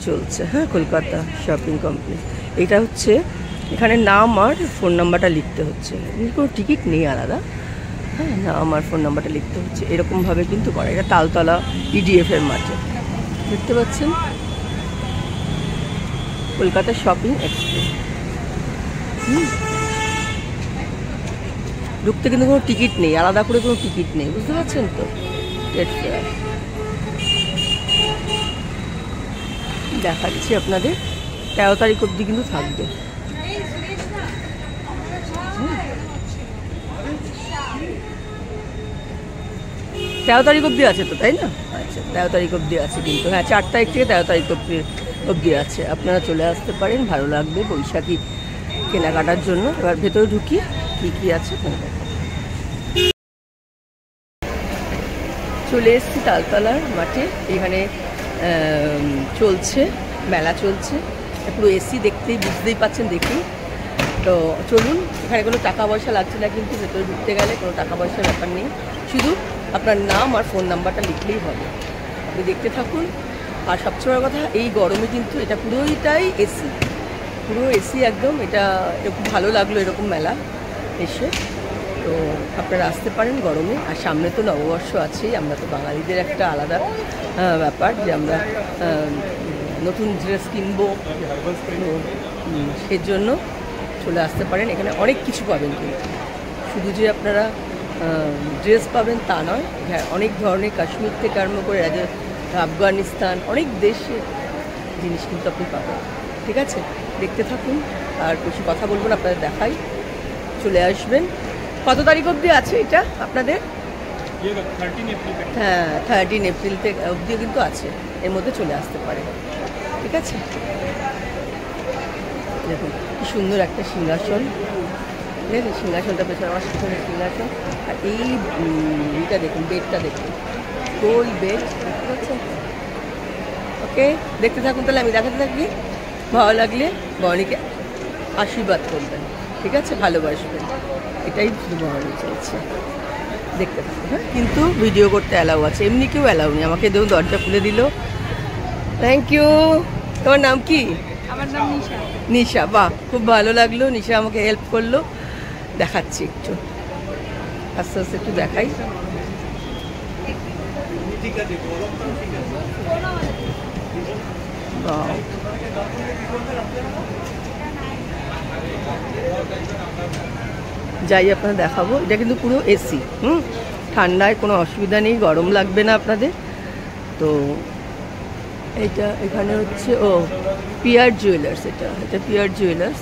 চলছে। হ্যাঁ, Kolkata shopping complex. এটা হচ্ছে, এখানে নাম আর ফোন নাম্বারটা লিখতে হচ্ছে, কোনো টিকিট নেই আলাদা। হ্যাঁ, নাম আর ফোন নাম্বারটা লিখতে হচ্ছে, এরকমভাবে কিন্তু করে। এটা তালতলা ইডিএফের মাঠে দেখতে পাচ্ছেন, কলকাতা শপিং এক্সপ্রেস। ঢুকতে কিন্তু কোনো টিকিট নেই, আলাদা করে কোনো টিকিট নেই, বুঝতে পারছেন তো। দেখাচ্ছি আপনাদের, 13 তারিখ অবধি কিন্তু থাকবে। 13 তারিখ অবধি আছে তো, তাই না? আচ্ছা, 13 তারিখ অবধি আছে কিন্তু। হ্যাঁ, 4 তারিখ থেকে 13 তারিখ অবধি আছে। আপনারা চলে আসতে পারেন, ভালো লাগবে বৈশাখী কেনাকাটার জন্য। এবার ভেতরে ঢুকি, কী কী আছে। চলে এসেছি তালতলার মাঠে। এখানে চলছে মেলা, চলছে পুরো এসি, বুঝতেই পাচ্ছেন দেখেই। তো চলুন, এখানে কোনো টাকা পয়সা লাগছে না কিন্তু, ভেতরে ঢুকতে গেলে কোনো টাকা পয়সার ব্যাপার নেই, শুধু আপনার নাম আর ফোন নাম্বারটা লিখলেই হবে। আপনি দেখতে থাকুন। আর সবচেয়ে বড় কথা, এই গরমে কিন্তু এটা পুরোটাই এসি, পুরো এসি একদম। এটা খুব ভালো লাগলো এরকম মেলা এসে। তো আপনারা আসতে পারেন গরমে। আর সামনে তো নববর্ষ আছেই, আমরা তো বাঙালিদের একটা আলাদা ব্যাপার যে আমরা নতুন ড্রেস কিনবো, সেজন্য চলে আসতে পারেন। এখানে অনেক কিছু পাবেন কিন্তু, শুধু যে আপনারা ড্রেস পাবেন তা নয়। হ্যাঁ, অনেক ধরনের, কাশ্মীর থেকে আরম্ভ করে আফগানিস্তান, অনেক দেশের জিনিস কিন্তু আপনি পাবেন। ঠিক আছে, দেখতে থাকুন। আর কিছু কথা বলবো না, আপনাদের দেখাই। চলে আসবেন। কত তারিখ অবধি আছে এটা আপনাদের? হ্যাঁ, 13 এপ্রিল থেকে অবধিও কিন্তু আছে, এর মধ্যে চলে আসতে পারে। ঠিক আছে, দেখুন কি সুন্দর একটা সিংহাসন। দেখুন সিংহাসনটা, পেছনে আমার পিছনে সিংহাসন। আর এইটা দেখুন, বেডটা দেখুন, গোল বেড, দেখতে পাচ্ছেন। ওকে, দেখতে থাকুন তাহলে, আমি দেখাতে থাকি। ভালো লাগলে বর্ণিকে আশীর্বাদ করবেন, ঠিক আছে, ভালোবাসবেন, এটাই শুধু বর্ণি চাইছে। দেখতে থাকুন। হ্যাঁ, কিন্তু ভিডিও করতে অ্যালাউ আছে, এমনি কেউ অ্যালাউ নেই। আমাকে দেখুন দরজা খুলে দিল। Thank you. তোমার নাম কি? আমার নাম নিশা। নিশা, বাহ, খুব ভালো লাগলো। নিশা আমাকে হেল্প করলো। দেখাচ্ছি একটু, আস্তে আস্তে একটু দেখাই। যাই আপনারা দেখাবো। এটা কিন্তু পুরো এসি। ঠান্ডায় কোনো অসুবিধা নেই, গরম লাগবে না আপনাদের। তো এইটা এখানে হচ্ছে পিয়ার জুয়েলার্স। এটা পিয়ার জুয়েলার্স।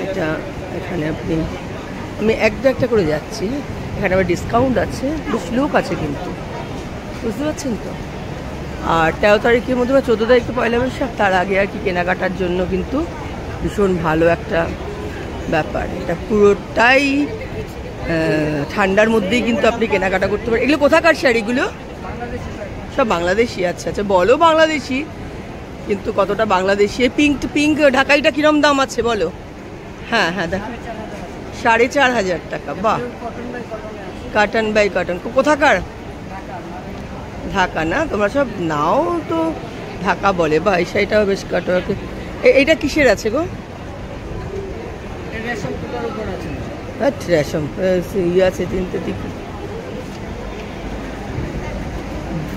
এটা এখানে আমি একটা করে যাচ্ছি। এখানে আবার ডিসকাউন্ট আছে, বেশ লোক আছে কিন্তু, বুঝতে পারছেন তো। আর 13 তারিখের মধ্যে বা 14 তারিখ তো পয়লা বৈশাখ, তার আগে আর কি কেনাকাটার জন্য কিন্তু ভীষণ ভালো একটা ব্যাপার। এটা পুরোটাই ঠান্ডার মধ্যেই কিন্তু আপনি কেনাকাটা করতে পারেন। এগুলো কোথাকার শাড়িগুলো? সব বাংলাদেশি। আচ্ছা আচ্ছা, বলো বাংলাদেশি, কিন্তু কতটা বাংলাদেশি। পিঙ্ক ঢাকাইটা কিরম দাম আছে বলো? হ্যাঁ হ্যাঁ, দেখো 4,500 টাকা। বাহ, কটন বাই কটন। কোথাকার? ঢাকা না? তোমরা সব নাও তো ঢাকা বলে। বা এই শাড়িটাও বেশ কটন। এইটা কিসের আছে গো? রেশম ইয়ে আছে, সিনথেটিক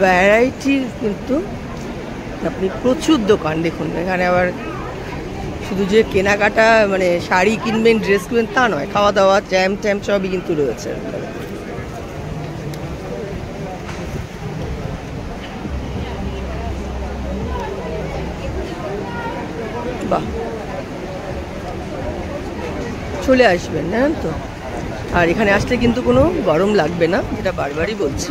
ভ্যারাইটি কিন্তু আপনি প্রচুর দোকান। দেখুন এখানে আবার শুধু যে কেনাকাটা, মানে শাড়ি কিনবেন, ড্রেস কিনবেন তা নয়, খাওয়া দাওয়া, জ্যাম ট্যাম সবই কিন্তু রয়েছে। বাহ, চলে আসবেন, জানেন তো। আর এখানে আসলে কিন্তু কোনো গরম লাগবে না, যেটা বারবারই বলছি,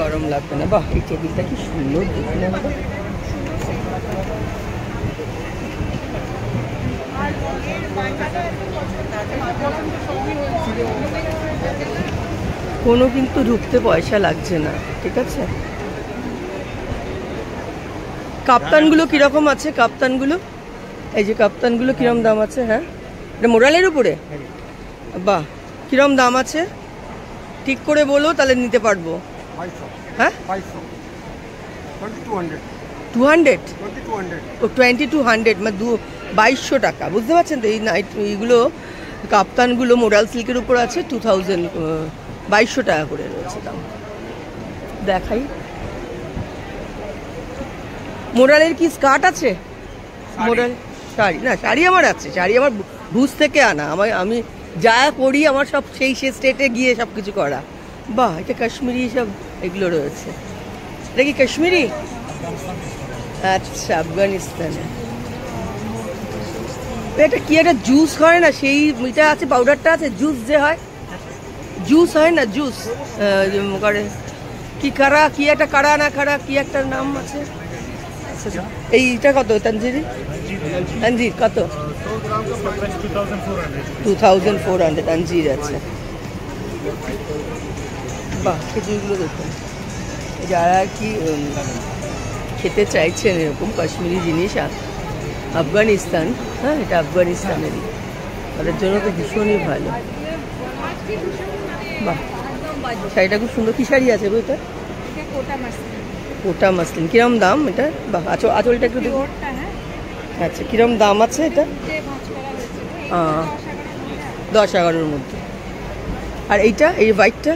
গরম লাগবে না। বাহ, এই টেবিলটা কি সুন্দর দেখুন একবার। কোনো কিন্তু ঢুকতে পয়সা লাগছে না, ঠিক আছে। কাপ্তানগুলো কিরকম আছে? কাপ্তানগুলো, এই যে কাপ্তানগুলো কিরম দাম আছে? হ্যাঁ, এটা মোরালের উপরে। বাহ, কিরম দাম আছে ঠিক করে বলো, তাহলে নিতে পারবো। হ্যাঁ, 200, ও 2200, মানে 2200 টাকা। বুঝতে পারছেন তো? এই নাইট এইগুলো কাপ্তানগুলো মোডাল সিল্কের উপর আছে 2200 টাকা করে রয়েছে দাম। দেখাই, মোডালের কি স্কার্ট আছে? মোডাল শাড়ি না, শাড়ি আমার আছে, শাড়ি আমার ভুজ থেকে আনা। আমি যা করি আমার সব সেই স্টেটে গিয়ে সব কিছু করা। বাহ, এটা কাশ্মীরি সব এগুলো রয়েছে। এটা কি কাশ্মীরি? আচ্ছা, আফগানিস্তানে। এটা কি একটা জুস হয় না, সেই এটা আছে, পাউডারটা আছে, জুস যে হয়, জুস হয় না, জুস করে কি কারা, কি একটা কারা না কারা, কি একটা নাম আছে। এইটা কত তানজিরি? তানজির কত? 2400 তানজির আছে। বাহ, খেজুরগুলো দেখুন। যারা আর কি খেতে চাইছেন এরকম কাশ্মীরি জিনিস, আফগানিস্তান, হ্যাঁ এটা আফগানিস্তানেরই, তাদের জন্য তো ভীষণই ভালো। বাহ, শাড়িটা খুব সুন্দর। কি শাড়ি আছে বইটা? কোটা মাসলিন। কিরম দাম এটা? বাহ, আঁচলটা একটু দেখুন। আচ্ছা, কিরম দাম আছে এটা? 10-11-র মধ্যে। আর এইটা, এই হোয়াইটটা,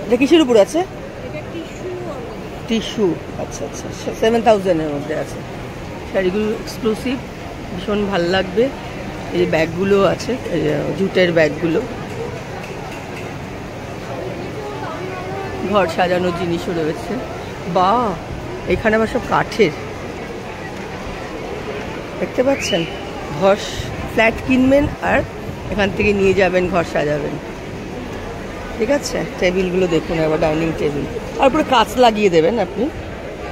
এটা কিসের উপর আছে? টিস্যু। আচ্ছা আচ্ছা, 7000-এর মধ্যে আছে। শাড়িগুলো এক্সক্লুসিভ, ভীষণ ভাল লাগবে। এই যে ব্যাগগুলো আছে, জুটের ব্যাগগুলো, ঘর সাজানোর জিনিসও রয়েছে। বা এখানে আবার সব কাঠের, দেখতে পাচ্ছেন? ঘর ফ্ল্যাট কিনবেন আর এখান থেকে নিয়ে যাবেন, ঘর সাজাবেন। ঠিক আছে, টেবিলগুলো দেখুন একবার, ডাইনিং টেবিল, তারপরে কাঁচ লাগিয়ে দেবেন আপনি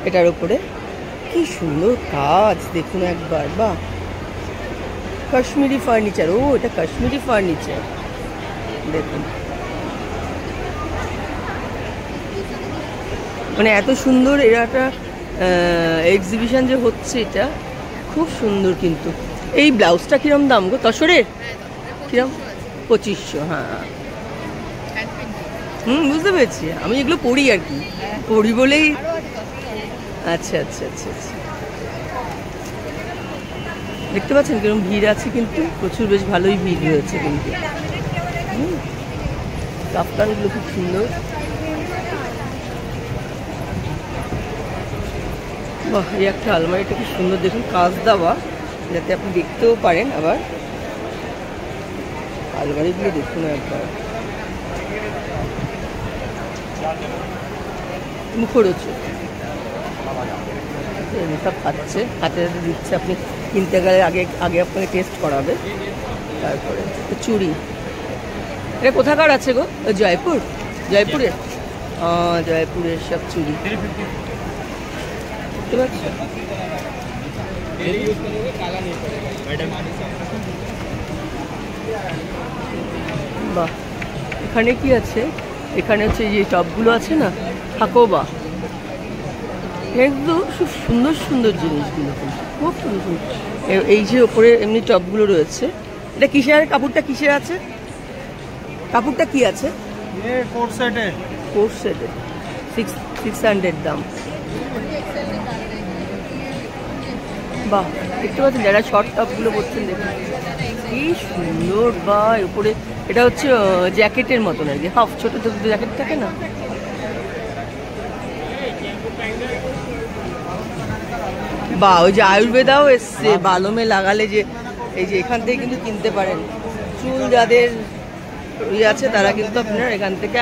এটার উপরে। কি সুন্দর কাজ দেখুন একবার। বাহ, কাশ্মীরি ফার্নিচার। ও, এটা কাশ্মীরি ফার্নিচার দেখুন। মানে এত সুন্দর, এরা একটা এক্সিবিশন যে হচ্ছে, এটা খুব সুন্দর। কিন্তু এই ব্লাউজটা কিরম দাম গো তসরের? কিরম? 2500। হ্যাঁ, বুঝতে পেরেছি, আমি এগুলো পড়ি আর কি, পড়ি বলেই। আচ্ছা আচ্ছা আচ্ছা আচ্ছা, দেখতে পাচ্ছেন কিরকম ভিড় আছে, কিন্তু প্রচুর, বেশ ভালোই ভিড় রয়েছে কিন্তু। কাপ্তানগুলো খুব সুন্দর। বাহ, এই একটা আলমারিটা খুব সুন্দর দেখুন, কাঁচ দেওয়া, যাতে আপনি দেখতেও পারেন। আবার আলমারিগুলো দেখুন একবার, মুখরোচক। সব খাচ্ছে, হাতে হাতে দিচ্ছে, আপনি কিনতে গেলে আগে আগে আপনাকে টেস্ট করাবে। তারপরে চুড়ি, এটা কোথাকার আছে গো? জয়পুর? জয়পুরের? জয়পুরের সব চুড়ি, দেখতে পাচ্ছ? বাহ, এখানে কি আছে? এখানে হচ্ছে যে টপগুলো আছে না, হাকোবা, কিন্তু খুব সুন্দর সুন্দর জিনিসগুলো, খুব সুন্দর। এই যে ওপরে এমনি টপগুলো রয়েছে, এটা কিসের? কাপড়টা কিসের আছে? কাপড়টা কি আছে? কোট সেটে, কোট সেটে 600 দাম। বাহ, দেখতে পাচ্ছেন যারা শর্ট টপগুলো পরছেন, দেখুন কি সুন্দর। বা উপরে এটা হচ্ছে জ্যাকেটের মতন আর কি, হাফ ছোট ছোট জ্যাকেট থাকে না। বা ওই যে আয়ুর্বেদাও এসছে, বালমে লাগালে যে, এই যে এখান থেকে কিন্তু কিনতে পারেন। চুল যাদের ইয়ে আছে তারা কিন্তু আপনার এখান থেকে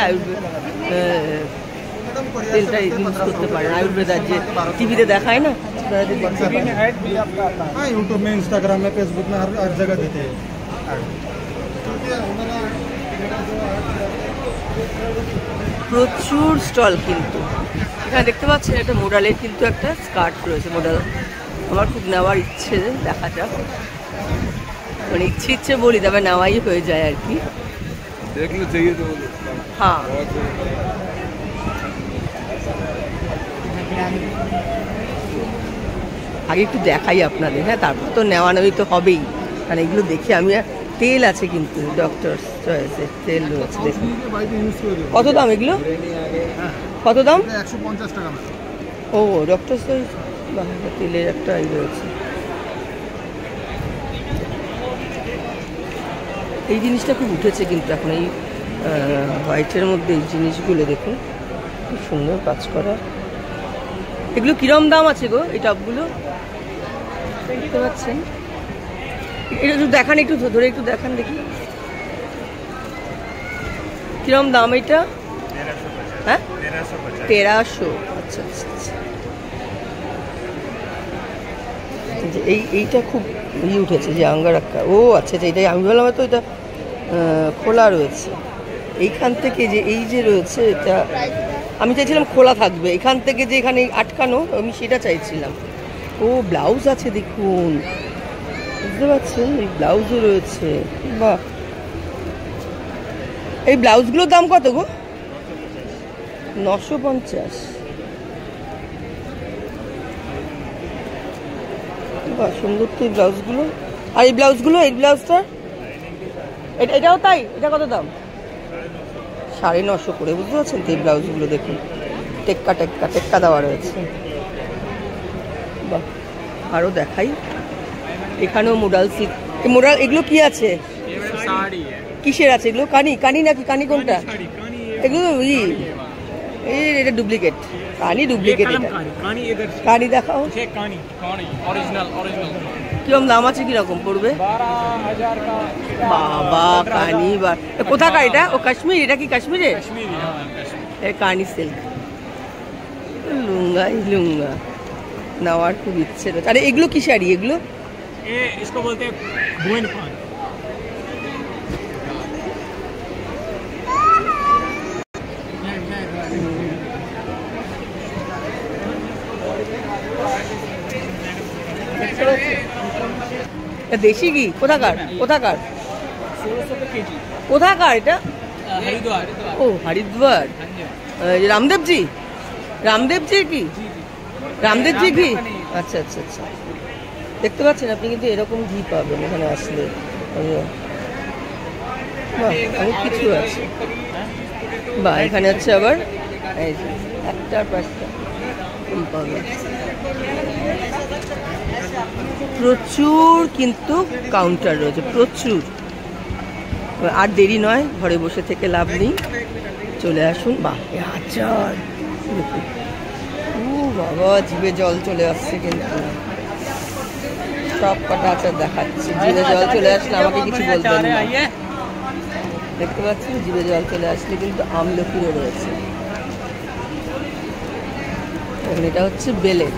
তেলটা ইউজ করতে পারেন, আয়ুর্বেদার যে টিভিতে দেখায় না। यूट्यूब में, इंस्टाग्राम में, फेसबुक में, हर जगह देते हैं। প্রচুর স্টল কিন্তু এখানে দেখতে পাচ্ছেন। একটা মোডালের কিন্তু একটা স্কার্ট রয়েছে, মোডাল আমার খুব নেওয়ার ইচ্ছে, দেখা যাক। মানে ইচ্ছে বলি, তবে নেওয়াই হয়ে যায় আর কি। হ্যাঁ, আগে একটু দেখাই আপনাদের, হ্যাঁ, তারপর তো নেওয়া নেওয়াই তো হবেই। কারণ এগুলো দেখি আমি, তেল আছে কিন্তু ডক্টরস চয়েসের তেল রয়েছে, দেখুন কত দাম এগুলো? কত দাম? 150 টাকা। ও ডক্টর সাইজ, তেলের একটা রয়েছে। এই জিনিসটা খুব উঠেছে কিন্তু এখন, এই হোয়াইটের মধ্যে এই জিনিসগুলো দেখুন খুব সুন্দর কাজ করা। এগুলো কিরম দাম আছে গো এই টপগুলো? দেখতে পাচ্ছেন? এটা একটু দেখান, একটু ধরে একটু দেখান দেখি কিরম দাম এটা। হ্যাঁ 1300। আচ্ছা আচ্ছা আচ্ছা। এইটা খুব উঠেছে যে আঙ্গারাক্কা। ও আচ্ছা আচ্ছা, এটাই আমি বললাম তো এটা খোলা রয়েছে এইখান থেকে, যে এই যে রয়েছে এটা আমি চাইছিলাম খোলা থাকবে, এখান থেকে যে এখানে আটকানো আমি সেটা চাইছিলাম। ও ব্লাউজ আছে দেখুন, বুঝতে পারছেন? এই ব্লাউজও রয়েছে। বাহ, এই ব্লাউজগুলোর দাম কত গো? 950। বাহ সুন্দর তো এই ব্লাউজগুলো। আর এই ব্লাউজগুলো, এই ব্লাউজটা এটাও তাই? এটা কত দাম? 950 করে, বুঝতে পারছেন তো? এই ব্লাউজগুলো দেখুন টেক্কা টেক্কা টেক্কা দেওয়া রয়েছে। বাহ, আরও দেখাই, এখানেও মোডাল সিট। এই মোডাল এগুলো কি আছে? কিসের আছে এগুলো? কানি? কানি নাকি কানি কোনটা? এগুলো এটা ডুপ্লিকেট কানি, ডুপ্লিকেট। কানি দেখাও। কিরকম দাম আছে, কিরকম পড়বে? বাবা কানি, কোথাকার এটা? ও কাশ্মীর? এটা কি কাশ্মীরে? কানি সিল্ক লুঙ্গা, এই লুঙ্গা নেওয়ার খুব ইচ্ছে রয়েছে। আরে এগুলো কি শাড়ি এগুলো? দেশি ঘি? কোথাকার? কোথাকার? কোথাকার এটা? ও হরিদ্বার। রামদেবজি? রামদেবজি কি? রামদেবজি ঘি? আচ্ছা আচ্ছা আচ্ছা। দেখতে পাচ্ছেন আপনি কিন্তু এরকম ঘি পাবেন এখানে আসলে। বাহ অনেক কিছু আছে। বা এখানে আছে আবার এই যে একটার পাঁচটা ঘি পাবেন। প্রচুর কিন্তু কাউন্টার রয়েছে, প্রচুর। আর দেরি নয়, ঘরে বসে থেকে লাভ নেই, চলে আসুন। বাহ আচার দেখুন, ও বাবা জিভে জল চলে আসছে কিন্তু। সব কটা আচার দেখাচ্ছি, জিভে জল চলে আসলে আমাকে কিছু বলবেন না। দেখতে পাচ্ছেন জিভে জল চলে আসলে কিন্তু আমলকিরও রয়েছে। এটা হচ্ছে বেলে।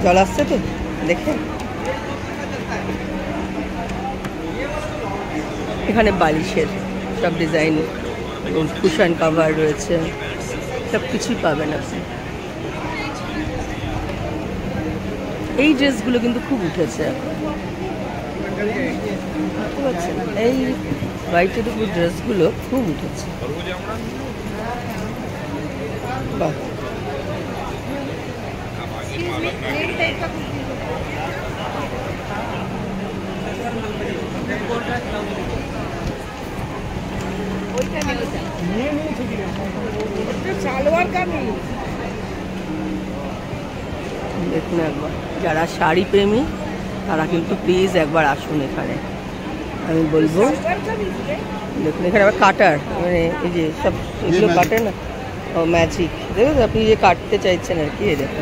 জল আসছে তো দেখে। এখানে বালিশের সব ডিজাইন, কুশন কভার রয়েছে, সব কিছুই পাবেন আপনি। এই ড্রেসগুলো কিন্তু খুব উঠেছে এখন, বুঝতে পারছেন? এই হোয়াইটের উপর ড্রেসগুলো খুব উঠেছে। বাহ দেখুন একবার, যারা শাড়ি প্রেমী তারা কিন্তু প্লিজ একবার আসুন এখানে, আমি বলবো। দেখুন এখানে আবার কাটার, মানে এই যে সব এগুলো কাটে না, ও ম্যাজিক। দেখুন আপনি যে কাটতে চাইছেন আর কি, এই দেখুন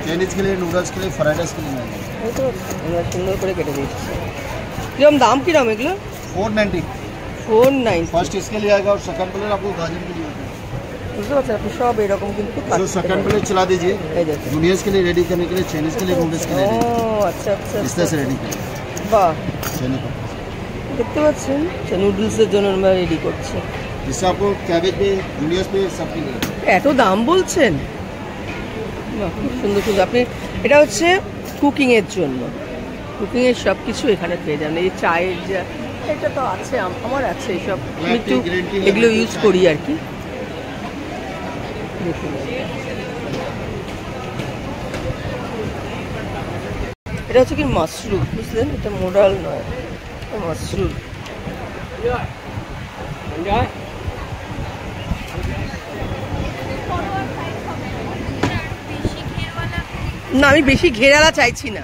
আমরা সুন্দর করে কেটে দিচ্ছি। কিরম দাম? কিরম এগুলো? 490। फर्स्ट इसके लिए आएगा और सेकंड प्लेयर आपको गाजर के लिए। বুঝতে পারছেন আপনি সব এরকম কিন্তু जो सेकंड प्लेयर चला दीजिए, जूनियर्स के लिए रेडी करने के लिए, चाइनीज के लिए, नूडल्स के लिए। ও আচ্ছা আচ্ছা इस तरह से रेडी करें। বাহ चलिए দেখতে পাচ্ছেন নুডলসের জন্য আমরা রেডি করছি। जिससे आपको कैबेज पे, जूनियर्स पे सब के लिए। এত দাম বলছেন? বাহ খুব সুন্দর সুন্দর। আপনি এটা হচ্ছে কুকিংয়ের জন্য, কুকিংয়ের সব কিছু এখানে পেয়ে যান। এই চায়ের যা এটা তো আছে, আমার আছে এইসব, আমি একটু এগুলো ইউজ করি আর কি। দেখুন এটা হচ্ছে কি মাশরুম, বুঝলেন? এটা মোডাল নয়, মাশরুম। না আমি বেশি ঘেরালা চাইছি না,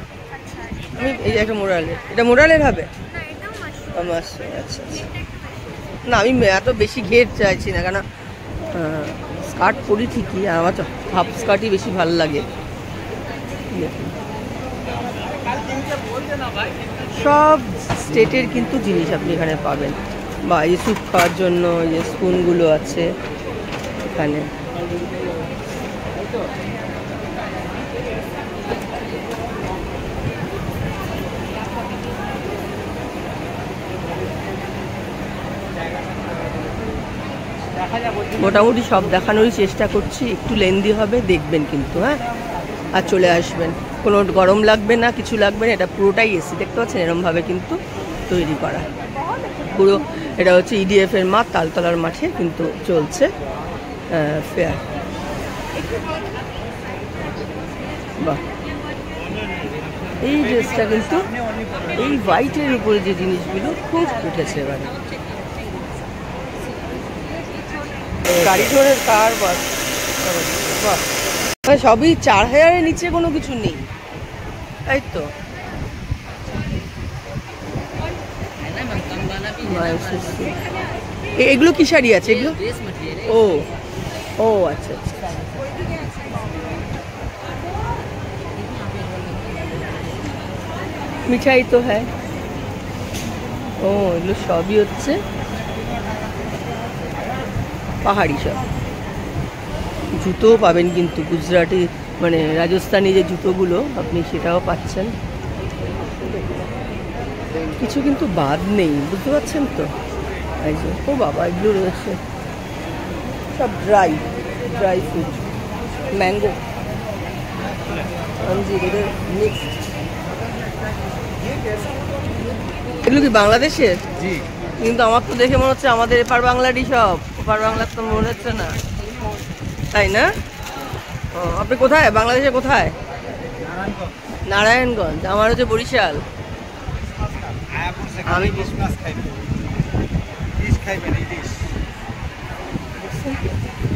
আমি এই একটা মোরালের, এটা মোরালের হবে। আচ্ছা আচ্ছা, না আমি এত বেশি ঘের চাইছি না, কেন স্কার্ট পরি ঠিকই, আর আমার তো হাফ স্কার্টই বেশি ভালো লাগে। সব স্টেটের কিন্তু জিনিস আপনি এখানে পাবেন, বা এই স্যুপ খাওয়ার জন্য যে স্পুনগুলো আছে এখানে। মোটামুটি সব দেখানোরই চেষ্টা করছি, একটু লেন্দি হবে, দেখবেন কিন্তু। হ্যাঁ, আর চলে আসবেন, কোনো গরম লাগবে না, কিছু লাগবে না। এটা পুরোটাই এসি, দেখতে পাচ্ছেন এরমভাবে কিন্তু তৈরি করা পুরো। এটা হচ্ছে ইডিএফ এর মাঠ, তালতলার মাঠে কিন্তু চলছে ফেয়ার। বাহ, এই ড্রেসটা কিন্তু এই হোয়াইটের উপরে যে জিনিসগুলো খুব উঠেছে এবারে। গাড়ি ধরে কার বাস, বাহ, সবই 4000-এর নিচে কোনো কিছু নেই, তাই তো। এগুলো কি শাড়ি আছে এগুলো? ও ও আচ্ছা আচ্ছা, মিঠাই তো হ্যাঁ। ও এগুলো সবই হচ্ছে পাহাড়ি সব। জুতোও পাবেন কিন্তু গুজরাটি, মানে রাজস্থানি যে জুতোগুলো আপনি সেটাও পাচ্ছেন, কিছু কিন্তু বাদ নেই, বুঝতে পারছেন তো। এই যে ও বাবা, এগুলো রয়েছে সব ড্রাই ফ্রুট, ম্যাঙ্গো, আঞ্জির, এদের মিক্সড। এগুলো কি বাংলাদেশের? জি, কিন্তু আমার তো দেখে মনে হচ্ছে আমাদের এপার বাংলারই সব, ওপার বাংলার তো মনে হচ্ছে না, তাই না? ও, আপনি কোথায়, বাংলাদেশে কোথায়? নারায়ণগঞ্জ। আমার হচ্ছে বরিশাল। আমি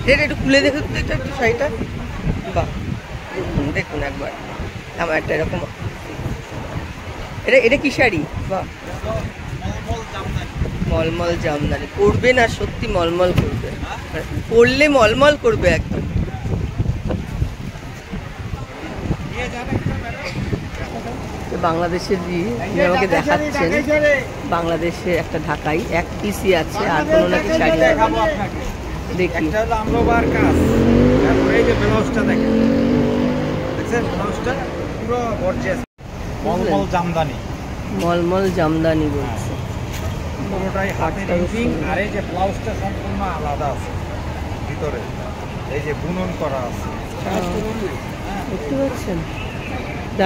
এটা একটু খুলে দেখুন তো, এটা একটু শাড়িটা, বাহ দেখুন একবার, আমার একটা এরকম। এটা কি শাড়ি? বাহ, মলমল জামদানি, পরবে না সত্যি মলমল করবে, পরলে মলমল করবে একদম। বাংলাদেশের আমাকে দেখাচ্ছেন, বাংলাদেশে একটা ঢাকাই এক পিসি আছে, আর কোনো নাকি শাড়ি দেখি। মলমল জামদানি বলছে, পুরোটাই হাতের ইঞ্জিং, আর এই যে ব্লাউজটা সম্পূর্ণ আলাদা আছে ভিতরে, এই যে বুনন করা আছে, দেখতে পাচ্ছেন।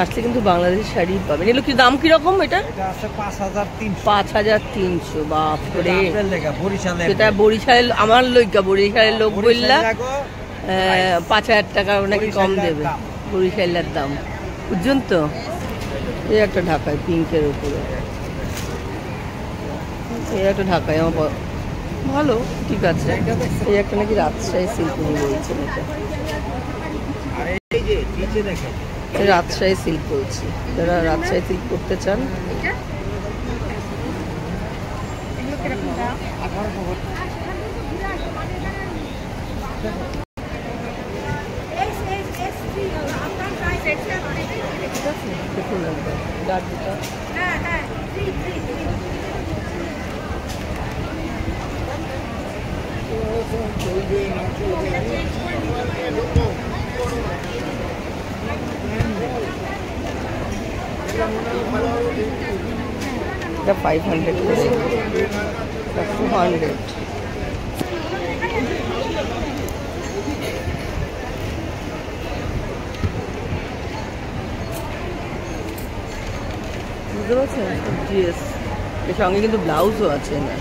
আসলে কিন্তু বাংলাদেশের শাড়ি পাবেন। এগুলো কি দাম কিরকম? এটা আছে 5300। 5300, বাপরে। সেটা বরিশালের আমার লইকা, বরিশালের লোক বললা 5000 টাকা নাকি কম দেবে, বরিশালের দাম, বুঝছেন তো। এই একটা ঢাকায় পিঙ্কের উপরে, এই একটা ঢাকায় আমার ভালো, ঠিক আছে। এই একটা নাকি রাজশাহী সিল্ক বলছেন, এটা রাজশাহী সিল্ক বলছি। যারা রাজশাহী সিল্ক করতে চান, দেখুন একবার গাড়িটা। এটা 500 করে, 200। বুঝতে পারছেন, ড্রেস এর সঙ্গে কিন্তু ব্লাউজও আছে না।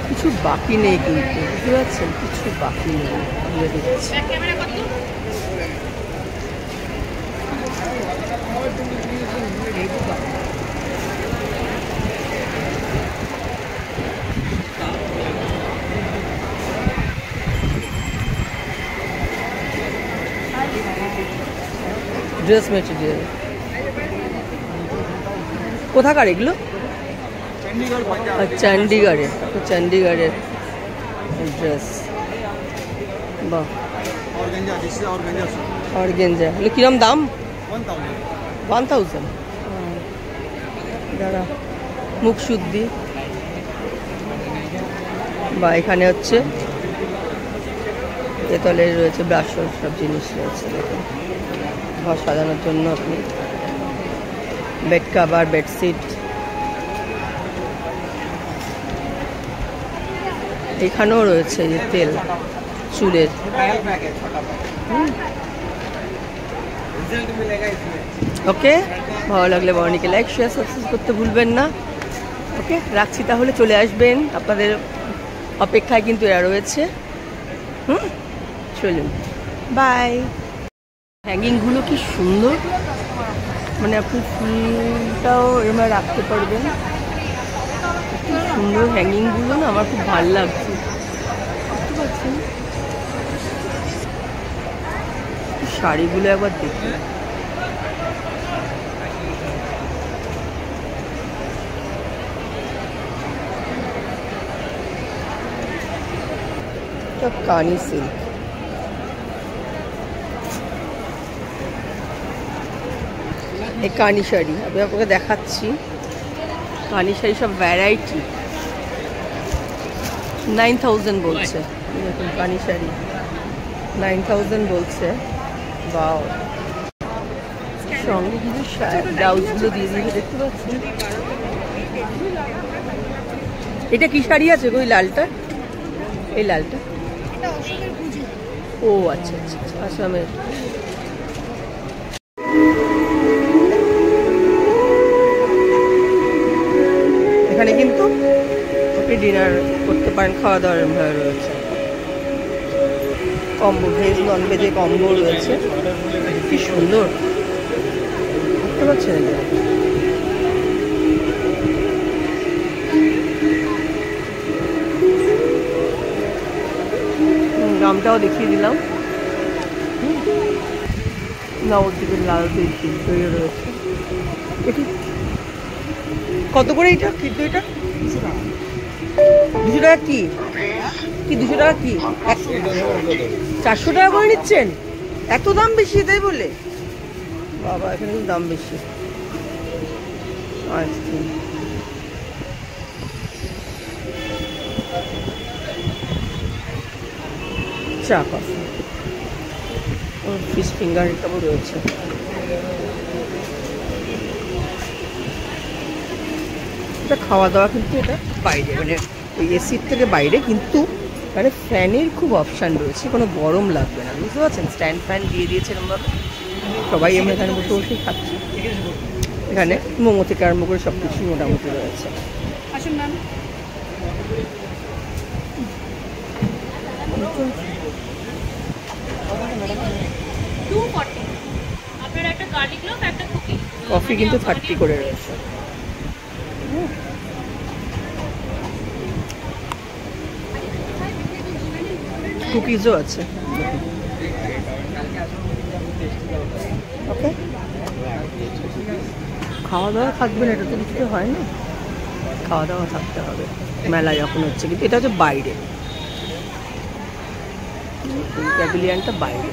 কিছু বাকি নেই কিন্তু, বুঝতে পারছেন, কিছু বাকি নেই। Dress material. কোথাকার এগুলো? চণ্ডীগড়ের। চণ্ডীগড়ের ড্রেস। বাহ, অর্গেঞ্জা। এগুলো কিরম দাম? 1000। দাঁড়া, মুখ শুদ্ধি। বা এখানে হচ্ছে পেতলের রয়েছে, ব্রাশন সব জিনিস রয়েছে। দেখুন, ঘর সাজানোর জন্য আপনি বেড কাভার, বেডশিট। এখানেও রয়েছে যে তেল চুলের। ওকে, ভালো লাগলে বর্ণিকে লাইক, শেয়ার, সাবস্ক্রাইব করতে ভুলবেন না। ওকে, রাখছি তাহলে, চলে আসবেন, আপনাদের অপেক্ষায় কিন্তু এরা রয়েছে। চলুন, বাই। হ্যাঙ্গিংগুলো কি সুন্দর, মানে আপনি ফুলটাও এরকম রাখতে পারবেন। কি সুন্দর হ্যাঙ্গিংগুলো না, আমার খুব ভালো লাগছে। বুঝতে পারছেন? শাড়িগুলো একবার দেখি। কানি সিল্ক। এই কানি শাড়ি আমি আপনাকে দেখাচ্ছি। কানি শাড়ি সব ভ্যারাইটি। 9000 বলছে। দেখুন, কানি শাড়ি 9000 বলছে। বাও, সঙ্গে কিছু ব্লাউজগুলো দিয়ে দিয়েছে, দেখতে পাচ্ছেন। এটা কি শাড়ি আছে ওই লালটা? এই লালটা? ও আচ্ছা আচ্ছা, আসামের। এখানে কিন্তু আপনি ডিনার করতে পারেন, খাওয়া দাওয়ার ভালো রয়েছে। কম্বো, ভেজ নন ভেজে কম্বো রয়েছে। কি সুন্দর, বুঝতে পারছেন? দামটাও দেখিয়ে দিলাম। নবদ্বীপের লাল দই রয়েছে। এটি কত করে? এটা কিন্তু এটা 200 টাকা। কি 200 টাকা? কি 400 টাকা করে নিচ্ছেন? এত দাম বেশি তাই বলে? বাবা, এখানে কিন্তু দাম বেশি। আচ্ছা, চা কফি, ফিশ ফিঙ্গার এটাও রয়েছে। এটা খাওয়া দাওয়া কিন্তু এটা বাইরে, মানে ওই এসির থেকে বাইরে, কিন্তু মানে ফ্যানের খুব অপশান রয়েছে, কোনো গরম লাগবে না। বুঝতে পারছেন? স্ট্যান্ড ফ্যান দিয়ে দিয়েছে এরকমভাবে, সবাই আমরা এখানে বসে বসেই খাচ্ছি। এখানে মোমো থেকে আরম্ভ করে সব কিছু মোটামুটি রয়েছে। আসুন ম্যাম। কফি কিন্তু 30 করে রয়েছে। কুকিজও আছে। ওকে, খাওয়া দাওয়া থাকবে না, এটা তো কিছু হয় না। খাওয়া দাওয়া থাকতে হবে, মেলা যখন হচ্ছে। কিন্তু এটা হচ্ছে বাইরে, প্যাভিলিয়নটা বাইরে।